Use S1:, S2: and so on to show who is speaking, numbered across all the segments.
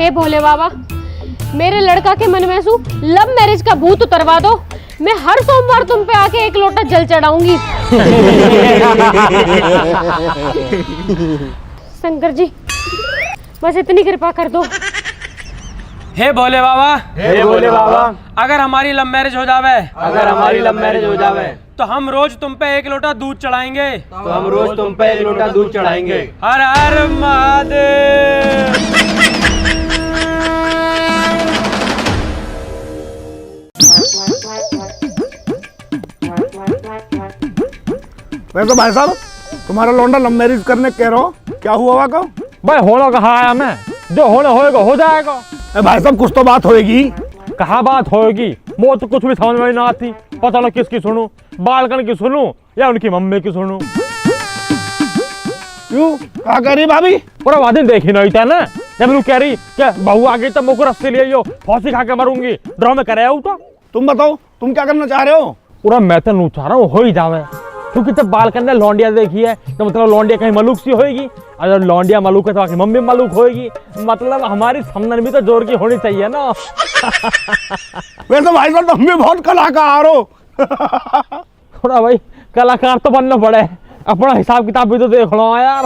S1: हे भोले बाबा, मेरे लड़का के मन में लव मैरिज का भूत उतरवा दो। मैं हर सोमवार तुम पे आके एक लोटा जल चढ़ाऊंगी। शंकर जी बस इतनी कृपा कर दो।
S2: हे भोले बाबा,
S3: हे भोले बाबा,
S2: अगर हमारी लव मैरिज हो जावे,
S3: अगर हमारी लव मैरिज हो जावे
S2: तो हम रोज तुम पे एक लोटा दूध चढ़ाएंगे।
S3: तो हम रोज तुम पे एक लोटा दूध चढ़ाएंगे।
S2: हर हर महादेव।
S4: वैसे भाई साहब तुम्हारा लौंडा लव मैरिज करने कह रहा हो, क्या हुआ का?
S5: भाई होना कहा आया मैं, जो होना होएगा हो जाएगा।
S4: भाई साहब कुछ तो बात होएगी।
S5: कहा बात होएगी, वो तो कुछ भी समझ में ना आती। पता ना किसकी सुनूं, बालकन की सुनूं या उनकी मम्मी की सुनूं।
S4: क्यों, क्या कह रही भाभी?
S5: पूरा वादिन देखी नहीं था ना, जब लोग कह रही क्या बहू आ गई तो मुझको रस्सी ले आइयो, फांसी खा के मरूंगी। ड्रामे करे हो तो
S4: तुम बताओ, तुम क्या करना चाह रहे हो?
S5: पूरा मैं तो नहीं चाह रहा हूँ हो ही जावे, क्योंकि जब बालकन ने लौंडिया देखी है तो मतलब लौंडिया कहीं मलूक सी होएगी, अगर लौंडिया मलूक है तो आखिर मम्मी मलूक होएगी। मतलब हमारी समझन भी तो जोर की होनी चाहिए ना।
S4: वैसे भाई साहब तुम भी बहुत कलाकार हो।
S5: थोड़ा भाई कलाकार तो बनना पड़े, अपना हिसाब किताब भी तो देख लो यार।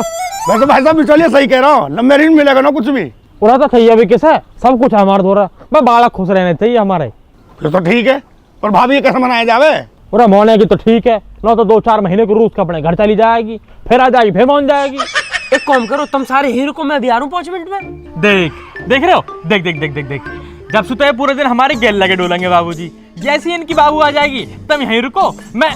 S4: वैसे भाई साहब चलिए सही कह रहा हूँ, लव मैरिज मिलेगा ना कुछ भी।
S5: पूरा तो सही अभी किस है, सब कुछ हमारा थोड़ा मैं बालक खुश रहने चाहिए हमारे।
S4: फिर तो ठीक है, पर भाभी कैसे मनाया जावे?
S5: पूरा मोने की तो ठीक है ना, तो 2-4 महीने को रूस का अपने घर चली जाएगी, फिर आ जाएगी, फिर मान जाएगी।
S2: एक काम करो, तुम सारे हीरो को मैं भी आ रहा हूँ 5 मिनट में।
S5: देख रहे हो, देख देख देख देख देख, जब सुते पूरे दिन हमारे गेल लगे डोलेंगे बाबूजी। जैसे ही इनकी बाबू आ जाएगी तुम यहीं रुको, मैं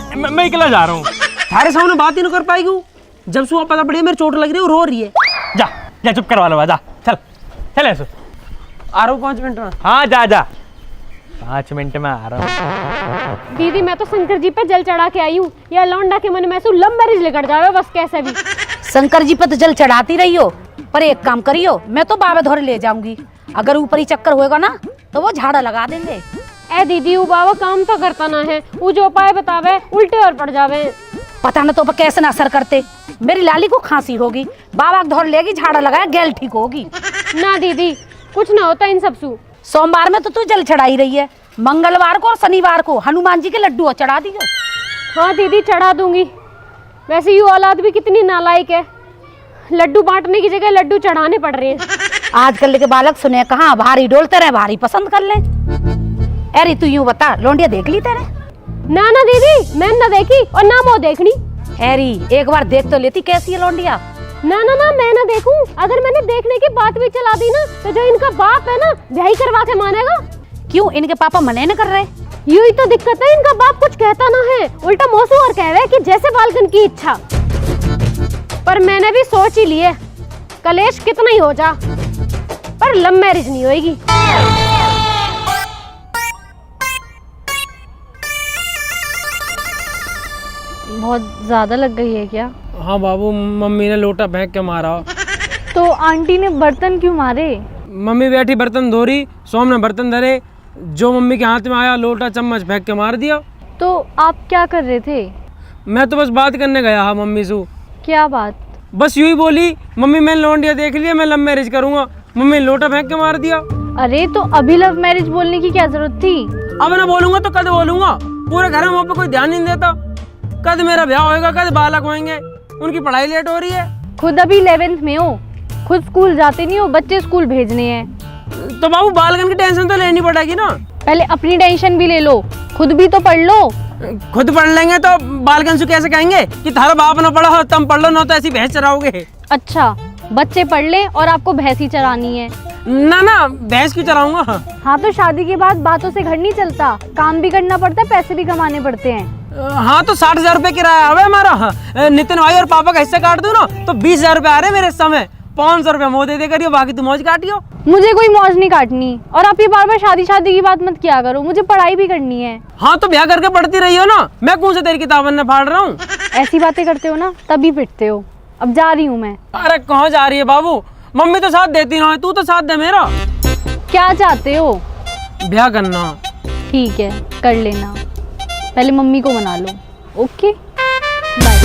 S5: अकेला जा रहा हूँ।
S2: सारे सामने बात ही नहीं कर पाएगी। जब सुबह पता पड़ी मेरी चोट लग रही है, रो रही है।
S5: जा जा चुप करवा लो, जा चल चल ऐसे
S2: आ रहा हूँ 5 मिनट में।
S5: हाँ जा जा, 5 मिनट में आ रहा हूँ।
S1: दीदी मैं तो शंकर जी पे जल चढ़ा के आई हूँ, या लौंडा के मन में लव मैरिज लेकर जावे बस कैसे भी।
S6: शंकर जी पे तो जल चढ़ाती रही हो, पर एक काम करियो, मैं तो बाबा धोरे ले जाऊंगी। अगर ऊपर ही चक्कर होएगा ना तो वो झाड़ा लगा देंगे।
S1: ए दीदी वो बाबा काम तो करता ना है, वो जो उपाय बतावे उल्टे और पड़ जावे।
S6: पता न तो कैसे ना असर करते। मेरी लाली को खांसी होगी, बाबा धोर लेगी, झाड़ा लगाया, गैल ठीक होगी।
S1: ना दीदी कुछ ना होता इन सब सू।
S6: सोमवार में तो तू जल चढ़ाई रही है, मंगलवार को और शनिवार को हनुमान जी के लड्डू चढ़ा दियो।
S1: हाँ दीदी चढ़ा दूंगी। वैसे ये औलाद भी कितनी नालायक है, लड्डू बांटने की जगह लड्डू चढ़ाने पड़ रहे हैं।
S6: आजकल के बालक सुने कहाँ भारी डोलते रहे, भारी पसंद कर ले। अरे तू यूं बता, लौंडिया देख ली तेरे?
S1: ना ना दीदी मैंने ना देखी और ना वो देखनी।
S6: हैरी एक बार देख तो लेती कैसी है लौंडिया।
S1: ना ना ना मैं ना देखूं, अगर मैंने देखने की बात भी चला दी ना तो जो इनका बाप है ना ब्याह करवा के मानेगा।
S6: क्यों इनके पापा मने न कर रहे?
S1: यू ही तो दिक्कत है, इनका बाप कुछ कहता ना है, उल्टा मौसू और कह रहे कि जैसे बालकन की इच्छा। पर मैंने भी सोच ही लिए, कलेश कितना ही हो जा पर लव मैरिज नहीं होएगी। बहुत ज्यादा लग गई है क्या?
S2: हाँ बाबू, मम्मी ने लोटा फेंक के मारा।
S1: तो आंटी ने बर्तन क्यों मारे?
S2: मम्मी बैठी बर्तन धो रही, सोम ने बर्तन धरे, जो मम्मी के हाथ में आया लोटा चम्मच फेंक के मार दिया।
S1: तो आप क्या कर रहे थे?
S2: मैं तो बस बात करने गया हाँ मम्मी से।
S1: क्या बात?
S2: बस यूं ही बोली, मम्मी मैंने लौंडिया देख लिया, मैं लव मैरिज करूंगा। मम्मी ने लोटा फेंक के मार दिया।
S1: अरे तो अभी लव मैरिज बोलने की क्या जरूरत थी?
S2: अब ना बोलूंगा तो कद बोलूंगा, पूरे घर में वहाँ पे कोई ध्यान नहीं देता। कद मेरा ब्याह होएगा, कद बालक होंगे, उनकी पढ़ाई लेट हो रही है।
S1: खुद अभी 11th में हो, खुद स्कूल जाते नहीं हो, बच्चे स्कूल भेजने हैं।
S2: तो बाबू बालकन की टेंशन तो लेनी पड़ेगी ना।
S1: पहले अपनी टेंशन भी ले लो, खुद भी तो पढ़ लो।
S2: खुद पढ़ लेंगे तो बालकन से कैसे कहेंगे कि थारा बाप ना पढ़ा हो तुम पढ़ लो, ना तो ऐसी भैंस चराओगे।
S1: अच्छा बच्चे पढ़ ले और आपको भैंस ही चरानी है?
S2: ना ना भैंस क्यों चराऊंगा।
S1: हाँ तो शादी के बाद बातों से घर नहीं चलता, काम भी करना पड़ता है, पैसे भी कमाने पड़ते हैं।
S2: हाँ तो 60,000 रुपए किराया है हमारा। नितिन भाई और पापा का हिस्सा काट दूं ना तो 20,000 रुपए आ रहे मेरे समय। 500 रुपए मोह दे करियो, बाकी तुम मौज काटियो।
S1: मुझे कोई मौज नहीं काटनी, और आप ये बार बार शादी की बात मत किया करो, मुझे पढ़ाई भी करनी है।
S2: हाँ तो ब्याह करके पढ़ती रही हो ना, मैं कौन सा तेरी किताबन में फाड़ रहा हूँ।
S1: ऐसी बातें करते हो ना तभी पिटते हो। अब जा रही हूँ मैं।
S2: अरे कहाँ जा रही है बाबू, मम्मी तो साथ देती ना है, तू तो साथ दे मेरा।
S1: क्या चाहते हो?
S2: ब्याह करना।
S1: ठीक है कर लेना, पहले मम्मी को मना लो। Okay bye.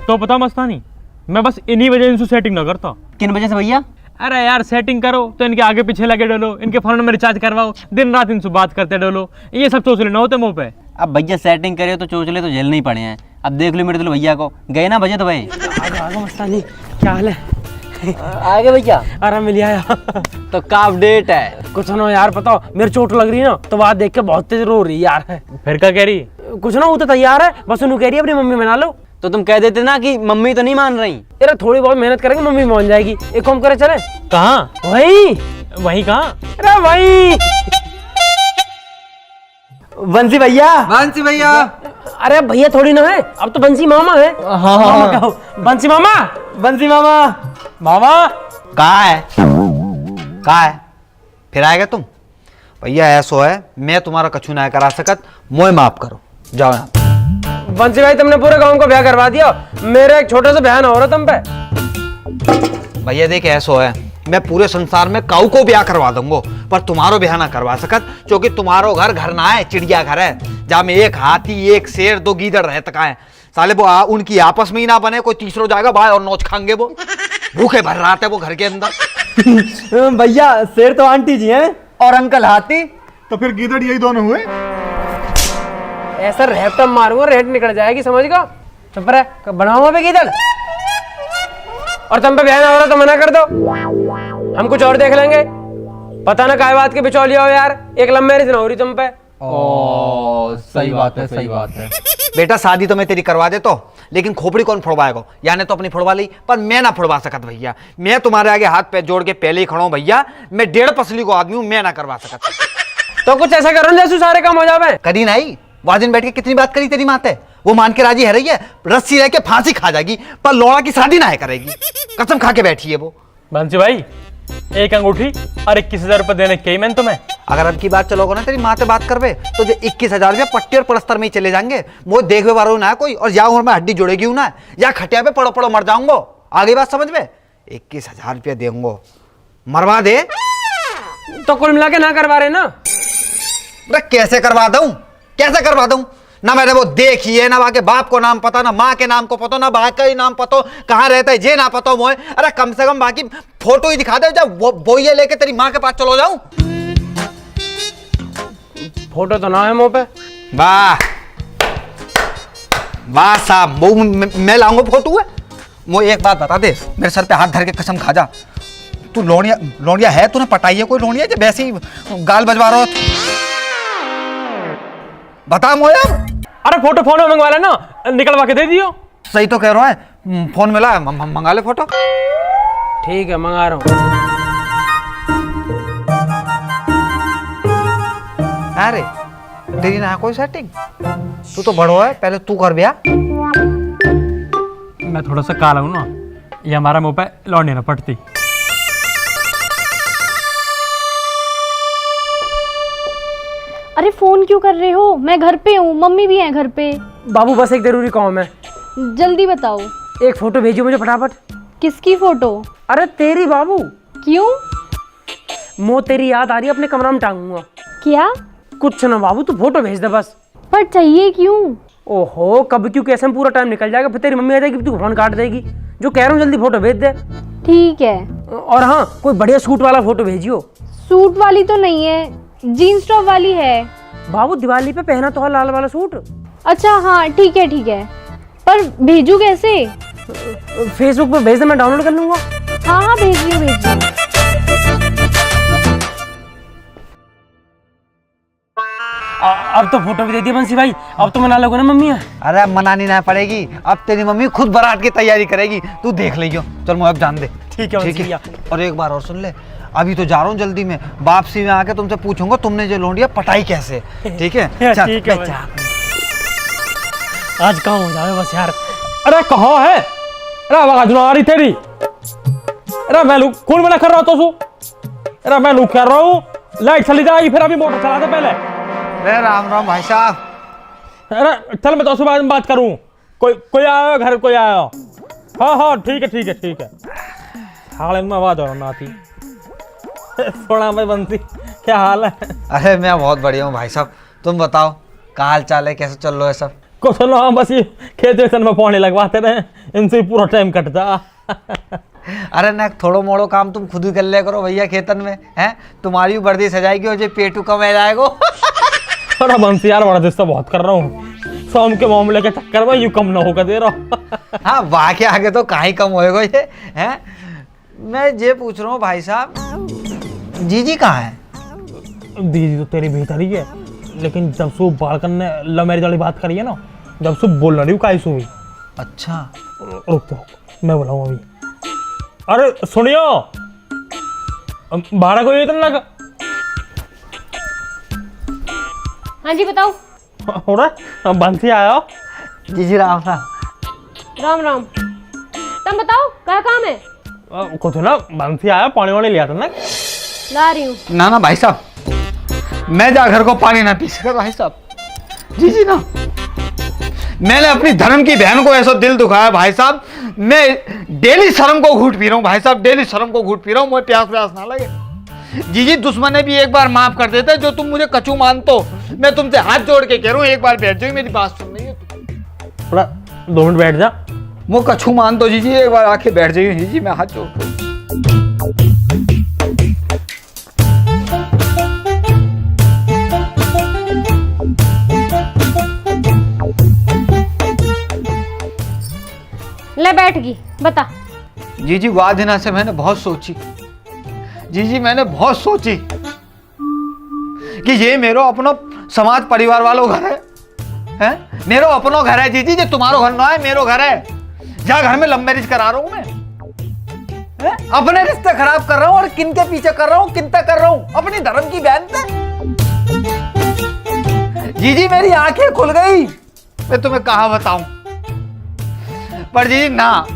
S5: तो पता मस्तानी, मैं बस इन्हीं वजह से सेटिंग ना करता।
S2: किन वजह से भैया?
S5: अरे यार सेटिंग करो तो इनके आगे पीछे लगे डोलो, इनके फोन में रिचार्ज करवाओ, दिन रात इनसे बात करते डोलो, ये सब चोचले ना होते मुँह पे।
S2: अब भैया सेटिंग करे तो चोचले तो झेलने ही पड़े हैं। अब देख लो मेरे दिल भैया को, गए ना बजट भाई। आगे मस्तानी, क्या हाल है? आगे भैया
S5: अरे मिल आया।
S2: तो का अपडेट है?
S5: कुछ ना यार, बताओ मेरी चोट लग रही है ना, तो बात देख के बहुत तेज रो रही है यार। फिर क्या कह रही? कुछ ना, वो तो तैयार है, बस उन्हें कह रही है अपनी मम्मी मना लो।
S2: तो तुम कह देते ना कि मम्मी तो नहीं मान रही।
S5: यार थोड़ी बहुत मेहनत करेंगे, मम्मी मान जाएगी। एक काम करे चले। कहाँ? वही कहाँ? अरे वही
S2: बंसी भैया।
S3: बंसी भैया।
S5: अरे भैया थोड़ी ना है, अब तो बंसी मामा है। मामा कहो, बंसी मामा।
S2: बंसी मामा।
S5: मामा
S7: कहाँ है? फिर आएगा तुम? भैया ऐसो है, मैं तुम्हारा कछु ना करा सकत, मोए माफ करो, जाओ यहाँ।
S5: बंसी भाई तुमने पूरे गांव को ब्याह करवा दिया, मेरा एक छोटा सा बहन हो रहा तुम पे।
S7: भैया देख ऐसो है, मैं पूरे संसार में काऊ को ब्याह करवा दूंगा, पर तुम्हारो ब्याह ना करवा सकत, क्योंकि तुम्हारो घर ना है, चिड़िया घर है, जहाँ में एक हाथी, एक शेर, 2 गीदड़ रहते का है। साले वो उनकी आपस में ही ना बने, कोई तीसरो जाएगा बाहर और नोच खाएंगे, वो भूखे भर रहा है वो घर के अंदर।
S2: भैया शेर तो आंटी जी हैं और अंकल हाथी।
S4: तो फिर गीदड़ यही दोनों हुए।
S5: ऐसा रेट मारूंगा, रेट निकल जाएगी, समझ गो। चुप रहे, बनाऊंगा पे किधर। और तुम पे बहन हो रहा तो मना कर दो, हम कुछ और देख लेंगे। पता ना काय बात के बिचौलिया हो यार, एक लव मैरिज ना हो रही तुम पे।
S3: सही बात है, सही बात है।
S7: बेटा शादी तो मैं तेरी करवा देता हूँ, लेकिन खोपड़ी कौन फोड़वाएगा? यानी तो अपनी फोड़वा ली, पर मैं ना फोड़वा सकत भैया। मैं तुम्हारे आगे हाथ पैर जोड़ के पहले ही खड़ा हूँ भैया, मैं 1.5 पसली को आदमी हूँ, मैं ना करवा सकत।
S5: तो कुछ ऐसा करो जैसे सारे काम हो जावे।
S7: करी नहीं, वहां दिन बैठ के कितनी बात करी तेरी माते, वो मान के राजी है रही है, रस्सी रह के फांसी खा जाएगी, पर लौड़ा की शादी ना है करेगी, कसम खा के बैठी है वो।
S5: बंसी भाई एक अंगूठी और 21,000 रुपए देने के मैंने तुम्हें।
S7: अगर अब की बात चलोगे ना तेरी माँ से बात करवे तो जो 21,000 रुपया पट्टी और पलस्तर में ही चले जाएंगे। वो देखवे वाला ना कोई, और या उम्र में हड्डी जुड़ेगी ना, या खटिया पे पड़ो पड़ो मर जाऊंगो। आगे बात समझ में? 21,000 रुपया देंगो, मरवा दे।
S5: तो कुल मिला के ना करवा रहे ना?
S7: कैसे करवा दूं? कैसे करवा दूं? ना मैंने वो देखी है, ना वहां के बाप को नाम पता, ना माँ के नाम को पता, ना भाई का ही नाम पता, कहाँ रहता है जे ना पता मोए। अरे कम से कम बाकी फोटो ही दिखा दे, जब वो ये लेके तेरी माँ के पास चलो जाऊं।
S5: फोटो तो ना है मुंह पे।
S7: वाह वाह साहब, वो मैं लाऊंगा फोटो है। मुझे एक बात बता दे, मेरे सर पे हाथ धर के कसम खा जा, तू लोनिया है? तूने पटाई है कोई लोनिया जो वैसे ही गाल बजवा रहा हो? बता मोया।
S5: अरे फोटो फोन में मंगवा लेना, निकलवा के दे दियो।
S7: सही तो कह रहा है, फोन मिला है, मंगा ले फोटो।
S5: ठीक है मंगा रहा हूँ।
S7: अरे तेरी ना कोई सेटिंग, तू तो बड़ो है, पहले तू कर ब्याह।
S5: मैं थोड़ा सा काला हूँ ना, ये हमारा मुंह पे लौंडी ना पड़ती।
S1: अरे फोन क्यों कर रहे हो? मैं घर पे हूँ, मम्मी भी है घर पे।
S5: बाबू बस एक जरूरी काम है।
S1: जल्दी बताओ।
S5: एक फोटो भेजियो मुझे फटाफट।
S1: किसकी फोटो?
S5: अरे तेरी बाबू।
S1: क्यों?
S5: मो तेरी याद आ रही है, अपने कमरा में टांगूंगा।
S1: क्या?
S5: कुछ ना बाबू, तू फोटो भेज दे बस।
S1: पर चाहिए क्यों?
S5: ओहो कब क्यों कैसे में पूरा टाइम निकल जाएगा, फिर तेरी मम्मी आ जाएगी, तू फोन काट देगी। जो कह रहा हूँ जल्दी फोटो भेज दे।
S1: ठीक है।
S5: और हाँ कोई बढ़िया सूट वाला फोटो भेजियो।
S1: सूट वाली तो नहीं है, जीन्स टॉप वाली है।
S5: बाबू दिवाली पे पहना तो है लाल वाला सूट।
S1: अच्छा हाँ ठीक है, पर भेजू कैसे?
S5: फेसबुक पे भेज दे, मैं डाउनलोड कर लूंगा।
S1: हाँ भेजिए।
S5: अब तो फोटो भी दे दी बंसी भाई, अब तो मना लोगे ना मम्मी।
S7: अरे मनानी ना पड़ेगी, अब तेरी मम्मी खुद बारात की तैयारी करेगी, तू देख लियो। चल मुझे अब जान दे।
S5: ठीक है भैया।
S7: और एक बार और सुन ले, अभी तो जा रहा हूँ जल्दी में, वापसी में आके तुमसे पूछूंगा तुमने जो लोंडिया पटाई कैसे। ठीक है? चल,
S5: ठीक है
S7: चल।
S5: आज काम हो जाए बस यार। अरे कहाँ है? अरे आवाज ना आ रही तेरी। अरे मैं लुक कौन मना कर रहा तो सु? अरे मैं लुक कर रहा हूँ, लाइट चली जाएगी, फिर अभी मोटर चला दे पहले।
S7: अरे राम राम भाई साहब।
S5: अरे चल मैं तो सुबह में बात करूँ। कोई आया घर, कोई आया? हाँ ठीक है। हाल में आवाज और ना थी। थोड़ा मैं बंसी, क्या हाल है?
S7: अरे मैं बहुत बढ़िया हूँ भाई साहब, तुम बताओ क्या हाल चाल है, कैसे चल रहा है सब?
S5: कुछ ना, हम बस ये खेत वेतन में पानी लगवाते रहे,
S8: इनसे ही पूरा टाइम कटता।
S7: अरे ना थोड़ो मोड़ो काम तुम खुद ही कर लिया करो भैया खेतन में, हैं? तुम्हारी भी वर्दी सजाएगी और जो पेटू कम है जाएगो।
S8: अरे बंसी यार बड़ा दिस्ता बहुत कर रहा हूँ, शाम के मामले के चक्कर में यूं कम ना होकर दे रहा हूँ।
S7: हाँ वाह के आगे तो कहीं कम होएगा ये, हैं? मैं ये पूछ रहा हूँ भाई साहब, जीजी कहाँ है?
S8: दीदी तो तेरी भीतर ही है, लेकिन जब से बालकन ने लव मैरिज वाली बात करी है ना, जब से बोल रही हूँ काई सुई।
S7: अच्छा
S8: रुक तो मैं बुलाऊँ अभी। अरे सुनियो, भाड़ा कोई इतना का।
S1: हाँ जी बताओ।
S8: हो रहा बंसी आया हो।
S7: जीजी राम राम।
S1: राम राम। तुम बताओ क्या काम है?
S8: कुछ ना, बंसी आया पानी वानी लिया था ना।
S1: ला रही हूँ।
S7: ना ना भाई साहब, मैं जा घर को पानी ना पी सका भाई साहब। जीजी ना, मैंने अपनी धर्म की बहन को ऐसा दिल दुखाया भाई साहब, मैं डेली शर्म को घूट पी रहा हूँ भाई साहब, डेली शर्म को घूट पी रहा हूँ, मुझे प्यास प्यास ना लगे। जीजी दुश्मन ने भी एक बार माफ कर देते, जो तुम मुझे कचू मानतो, मैं तुमसे हाथ जोड़ के कह रहा हूँ एक बार बैठ जाओ, मेरी बात सुन रही है।
S8: थोड़ा 2 मिनट बैठ जा।
S7: वो कछू मान दो जीजी, एक बार आके बैठ जाइए जीजी, मैं हाथ जोड़ रहा हूँ।
S1: ले बैठ गई, बता।
S7: जीजी वाह दिना से मैंने बहुत सोची जीजी, मैंने बहुत सोची कि ये मेरो अपनो समाज परिवार वालों घर है? मेरो अपनो घर है जीजी, जो तुम्हारो घर ना है, मेरो घर है। जा घर में लव मैरिज करा रहा हूं मैं, हैं? अपने रिश्ते खराब कर रहा हूं और किन के पीछे कर रहा हूं, किन तक कर रहा हूं? अपनी धर्म की बहन तक। जीजी मेरी आंखें खुल गई, मैं तुम्हें कहा बताऊं। पर जीजी ना,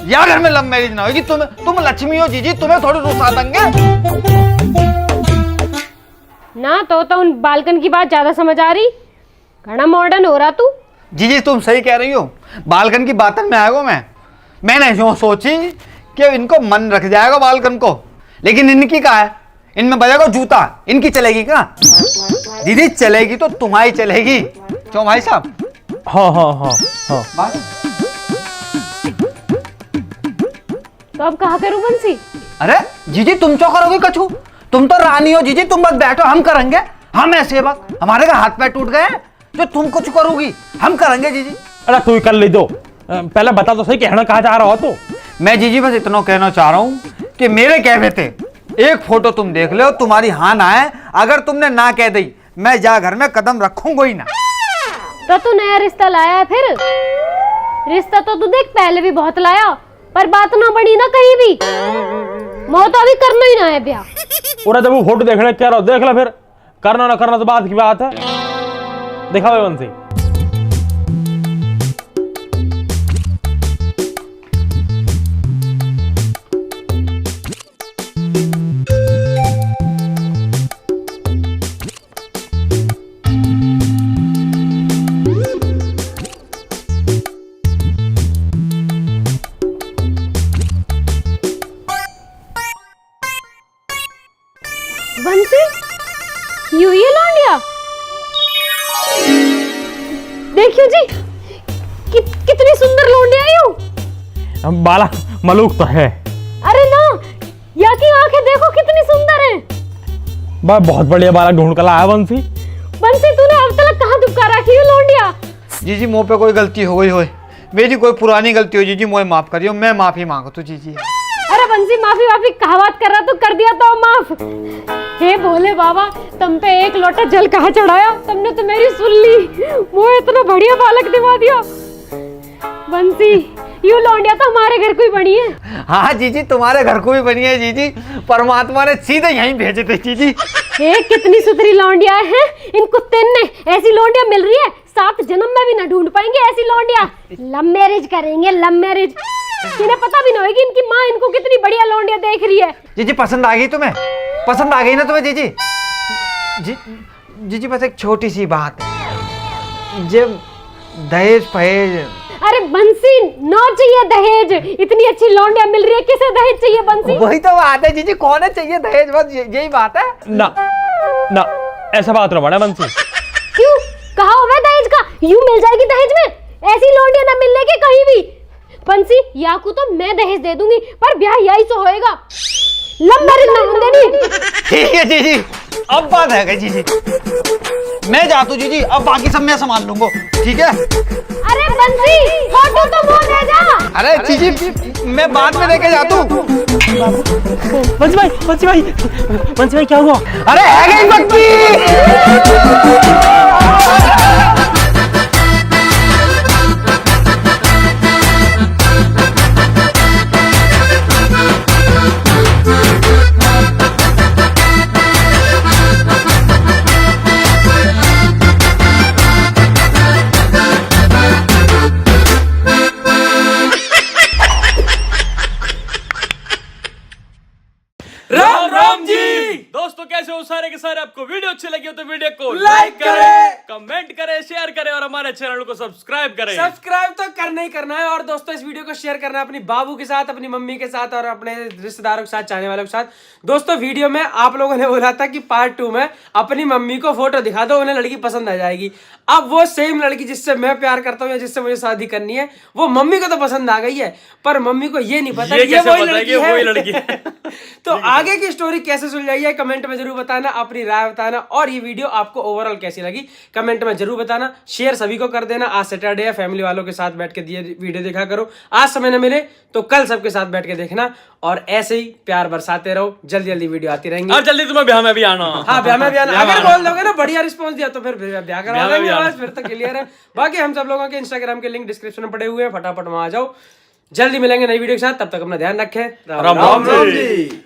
S7: या घर में लव मैरिज ना होगी। तुम लक्ष्मी हो जीजी, तुम्हें थोड़ी रुसा देंगे
S1: ना। तो उन बालकन की बात ज्यादा समझ आ रही, घना मॉडर्न हो रहा तू।
S7: जीजी तुम सही कह रही हो, बालकन की बातन में आएगा मैंने जो सोची कि इनको मन रख जाएगा बालकन को, लेकिन इनकी कहा है, इनमें बजेगा जूता, इनकी चलेगी क्या? दीदी चलेगी तो तुम्हारी चलेगी, क्यों भाई साहब?
S8: हाँ हाँ हाँ हाँ।
S1: तो अब कहा करूं बंसी?
S7: अरे जीजी तुम क्यों करोगे कछू? तुम तो रानी हो जीजी, तुम बस बैठो, हम करेंगे। हम है सेवक, हमारे का हाथ पैर टूट गए, जो तुम कुछ करोगी हम करेंगे जीजी।
S8: अरे तू ही कर ले दो, पहले बता तो सही कहना कहाँ जा रहा हो तू।
S7: मैं जीजी बस इतना कहना चाह रहा हूँ कि मेरे कहने थे एक फोटो तुम देख लो, तुम्हारी हाँ ना है, अगर तुमने ना कह दी मैं जा घर में कदम रखूंगा ही ना।
S1: तो तू नया रिश्ता लाया है फिर? रिश्ता तो तू देख पहले भी बहुत लाया, पर बात ना बनी ना कहीं भी। मोह तो अभी करना ही ना है ब्याह।
S8: पूरा जब वो फोटो देखने क्या रहो, देख ला फिर, करना ना करना तो बात की बात है। दिखा भाई बंसी।
S1: बंसी, यू ये लौंडिया देखियो जी, कितनी सुंदर लौंडिया यू।
S8: बाला मलूक तो है।
S1: अरे ना, या की आंखें देखो कितनी सुंदर हैं।
S8: बहुत बढ़िया बाला ढूंढ कर लाया बंसी।
S1: बंसी तूने अब तक कहाँ दुबका रखी है लौंडिया?
S7: जीजी मुंह पे कोई गलती हो गई हो, मेरी कोई पुरानी गलती हो जीजी, मुझे माफ करियो, मैं माफी मांगो तो जीजी।
S1: अरे बंसी माफी कहा बात कर रहा, तू कर दिया तो माफ। हे भोले बाबा, तुम पे एक लोटा जल कहाँ चढ़ाया, तुमने तो मेरी सुन ली, वो इतना बढ़िया बालक दिवा दिया। बंसी यू लौंडिया तो हमारे घर को ही बनी है।
S7: हाँ जीजी तुम्हारे घर को भी बनी है जीजी, परमात्मा ने सीधे यहीं भेजे थे जीजी।
S1: हे कितनी सुथरी लौंडिया है, इन कुत्ते ने ऐसी लौंडिया मिल रही है, 7 जन्म में भी ना ढूंढ पाएंगे ऐसी लौंडिया। लव मैरिज करेंगे, लव मैरिज। इन्हें पता भी नहीं होगी इनकी माँ इनको कितनी बढ़िया लौंडिया देख रही है।
S7: जीजी पसंद आ गई तुम्हें? पसंद आ गई ना तुम्हें जीजी? जीजी बस एक छोटी सी बात, जब दहेज फहेज।
S1: अरे बंसी ना चाहिए दहेज, इतनी अच्छी लौंडिया मिल रही है, किसे दहेज चाहिए बंसी?
S7: वही तो बात है जीजी, कौन है चाहिए दहेज, बस यही बात है
S8: ना। ना ऐसा बात ना बना बंसी।
S1: क्यों, कहा हुआ दहेज का, यूं मिल जाएगी दहेज में? ऐसी लौंडियां ना मिलने की कहीं भी। बंसी याकू तो मैं दहेज दे दूंगी, पर ब्याह यही तो होएगा, लव मैरिज ना होने देनी।
S7: ठीक है जीजी, अब बात है गई जीजी। मैं जाता हूँ जीजी, अब बाकी सब मैं संभाल लूंगा, ठीक है?
S1: अरे बंसी फोटो तो वो दे जा।
S7: अरे जीजी मैं बाद में लेके जाता हूँ।
S2: बंसी भाई क्या हुआ?
S7: अरे है गई बच्ची।
S9: राम राम जी दोस्तों, कैसे हो सारे के सारे? आपको वीडियो अच्छी लगी हो तो वीडियो को लाइक करें, कमेंट करें, शेयर करें और हमारे चैनल को सब्सक्राइब करें।
S5: सब्सक्राइब तो करना ही करना है। और दोस्तों इस वीडियो को शेयर करना है अपनी बाबू के साथ, अपनी मम्मी के साथ और अपने रिश्तेदारों के साथ, चाहने वालों के साथ। दोस्तों वीडियो में आप लोगों ने बोला था कि पार्ट 2 में अपनी मम्मी को फोटो दिखा दो, उन्हें लड़की पसंद आ जाएगी। अब वो सेम लड़की जिससे मैं प्यार करता हूँ या जिससे मुझे शादी करनी है, वो मम्मी को तो पसंद आ गई है, पर मम्मी को ये नहीं पता ये वही लड़की है। तो आगे की स्टोरी कैसे सुलझाई है कमेंट में जरूर बताना, अपनी राय बताना। और ये वीडियो आपको ओवरऑल कैसी लगी कमेंट में जरूर बताना। शेयर सभी को कर देना। आज सैटरडे है, फैमिली वालों के साथ बैठ के वीडियो देखा करो। आज समय न मिले तो कल सबके साथ बैठ के देखना, और ऐसे ही प्यार बरसाते रहो। जल्दी जल्दी वीडियो आती रहेंगी
S9: और जल्दी तुम्हें ब्याह में भी आना।
S5: हाँ ब्याह में भी आना। अगर बोल दोगे ना बढ़िया रिस्पॉन्स दिया तो फिर ब्याह करा देंगे, बस फिर तो क्लियर है। बाकी हम सब लोगों के इंस्टाग्राम के लिंक डिस्क्रिप्शन में पड़े हुए हैं, फटाफट वहां आ जाओ। जल्दी मिलेंगे नई वीडियो के साथ, तब तक अपना ध्यान रखें।
S9: राम राम जी।